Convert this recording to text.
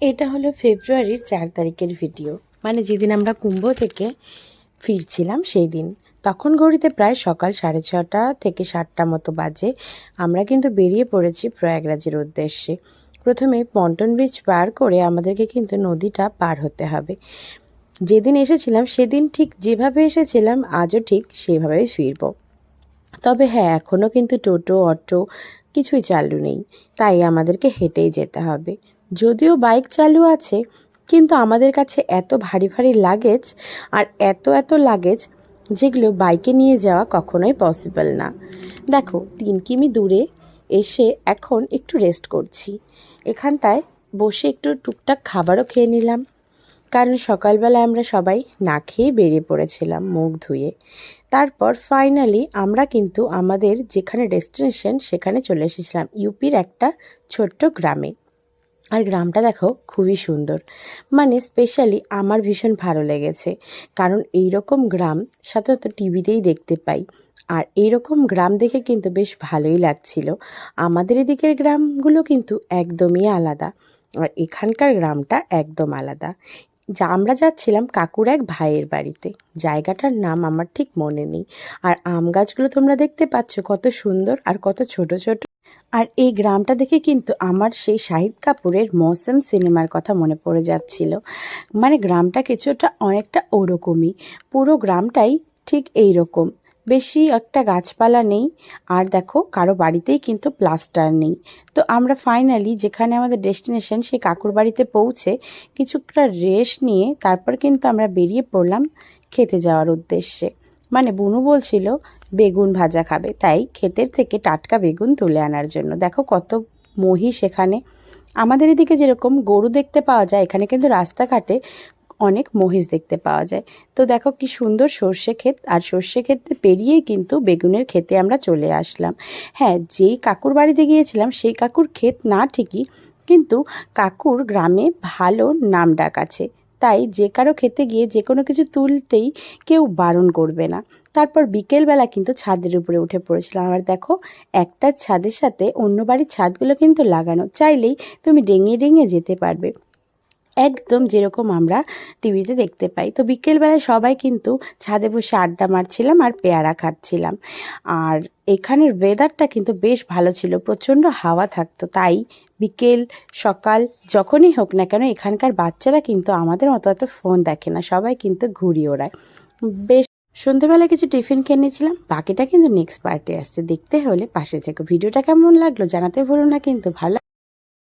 এটা হলো ফেব্রুয়ারির 4 তারিখের ভিডিও, মানে যেদিন আমরা কুম্ভ থেকে ফিরছিলাম সেই দিন। তখন ঘড়িতে প্রায় সকাল 6:30 থেকে 7টা মতো বাজে। আমরা কিন্তু বেরিয়ে পড়েছি প্রয়াগরাজের উদ্দেশ্যে। প্রথমে পন্টন ব্রিজ পার করে আমাদেরকে কিন্তু নদীটা পার হতে হবে। যেদিন এসেছিলাম সেদিন ঠিক যেভাবে এসেছিলাম আজও ঠিক সেভাবেই ফিরব। তবে হ্যাঁ, এখনও কিন্তু টোটো অটো কিছুই চালু নেই, তাই আমাদেরকে হেঁটেই যেতে হবে। যদিও বাইক চালু আছে, কিন্তু আমাদের কাছে এত ভারী ভারী লাগেজ আর এত লাগেজ যেগুলো বাইকে নিয়ে যাওয়া কখনোই পসিবল না। দেখো 3 কিমি দূরে এসে এখন একটু রেস্ট করছি। এখানটায় বসে একটু টুকটাক খাবারও খেয়ে নিলাম, কারণ সকালবেলায় আমরা সবাই না খেয়ে বেরিয়ে পড়েছিলাম মুখ ধুয়ে। তারপর ফাইনালি আমরা কিন্তু আমাদের যেখানে ডেস্টিনেশন সেখানে চলে এসেছিলাম, ইউপির একটা ছোট্ট গ্রামে। আর গ্রামটা দেখো খুবই সুন্দর, মানে স্পেশালি আমার ভীষণ ভালো লেগেছে, কারণ এই রকম গ্রাম সাধারণত টিভিতেই দেখতে পাই। আর এইরকম গ্রাম দেখে কিন্তু বেশ ভালোই লাগছিল। আমাদের এদিকের গ্রামগুলো কিন্তু একদমই আলাদা, আর এখানকার গ্রামটা একদম আলাদা। আমরা যাচ্ছিলাম কাকুর এক ভাইয়ের বাড়িতে, জায়গাটার নাম আমার ঠিক মনে নেই। আর আম গাছগুলো তোমরা দেখতে পাচ্ছ কত সুন্দর আর কত ছোট ছোট। আর এই গ্রামটা দেখে কিন্তু আমার সেই শাহিদ কাপুরের মৌসম সিনেমার কথা মনে পড়ে যাচ্ছিল। মানে গ্রামটা কিছুটা অনেকটা ওরকমই, পুরো গ্রামটাই ঠিক এই রকম। বেশি একটা গাছপালা নেই, আর দেখো কারো বাড়িতেই কিন্তু প্লাস্টার নেই। তো আমরা ফাইনালি যেখানে আমাদের ডেস্টিনেশন সেই কাকুর বাড়িতে পৌঁছে কিছুটা রেস্ট নিয়ে তারপর কিন্তু আমরা বেরিয়ে পড়লাম খেতে যাওয়ার উদ্দেশ্যে। মানে বুনু বলছিল বেগুন ভাজা খাবে, তাই ক্ষেতের থেকে টাটকা বেগুন তুলে আনার জন্য। দেখো কত মহিষ এখানে। আমাদের এদিকে যেরকম গরু দেখতে পাওয়া যায়, এখানে কিন্তু রাস্তাঘাটে অনেক মহিষ দেখতে পাওয়া যায়। তো দেখো কি সুন্দর সর্ষে ক্ষেত, আর সর্ষে ক্ষেতে পেরিয়েই কিন্তু বেগুনের ক্ষেতে আমরা চলে আসলাম। হ্যাঁ, যেই কাকুর বাড়িতে গিয়েছিলাম সেই কাকুর ক্ষেত না ঠিকই, কিন্তু কাকুর গ্রামে ভালো নাম ডাক আছে, তাই যে কারো খেতে গিয়ে যে কোনো কিছু তুলতেই কেউ বারণ করবে না। তারপর বিকেলবেলা কিন্তু ছাদের উপরে উঠে পড়েছিলাম। আর দেখো একটা ছাদের সাথে অন্য বাড়ির ছাদগুলো কিন্তু লাগানো, চাইলেই তুমি ডেঙিয়ে ডেঙিয়ে যেতে পারবে, একদম যেরকম আমরা টিভিতে দেখতে পাই। তো বিকেলবেলায় সবাই কিন্তু ছাদে বসে আড্ডা মারছিলাম আর পেয়ারা খাচ্ছিলাম। আর এখানের ওয়েদারটা কিন্তু বেশ ভালো ছিল, প্রচণ্ড হাওয়া থাকতো। তাই বিকেল সকাল যখনই হোক না কেন এখানকার বাচ্চারা কিন্তু আমাদের মতো এত ফোন দেখে না, সবাই কিন্তু ঘুড়ি ওড়ায়। বেশ সন্ধ্যেবেলা কিছু টিফিন খেয়ে নিয়েছিলাম, বাকিটা কিন্তু নেক্সট পার্টে আসছে। দেখতে হলে পাশে থেকে ভিডিওটা কেমন লাগলো জানাতে ভুলো না কিন্তু। ভালো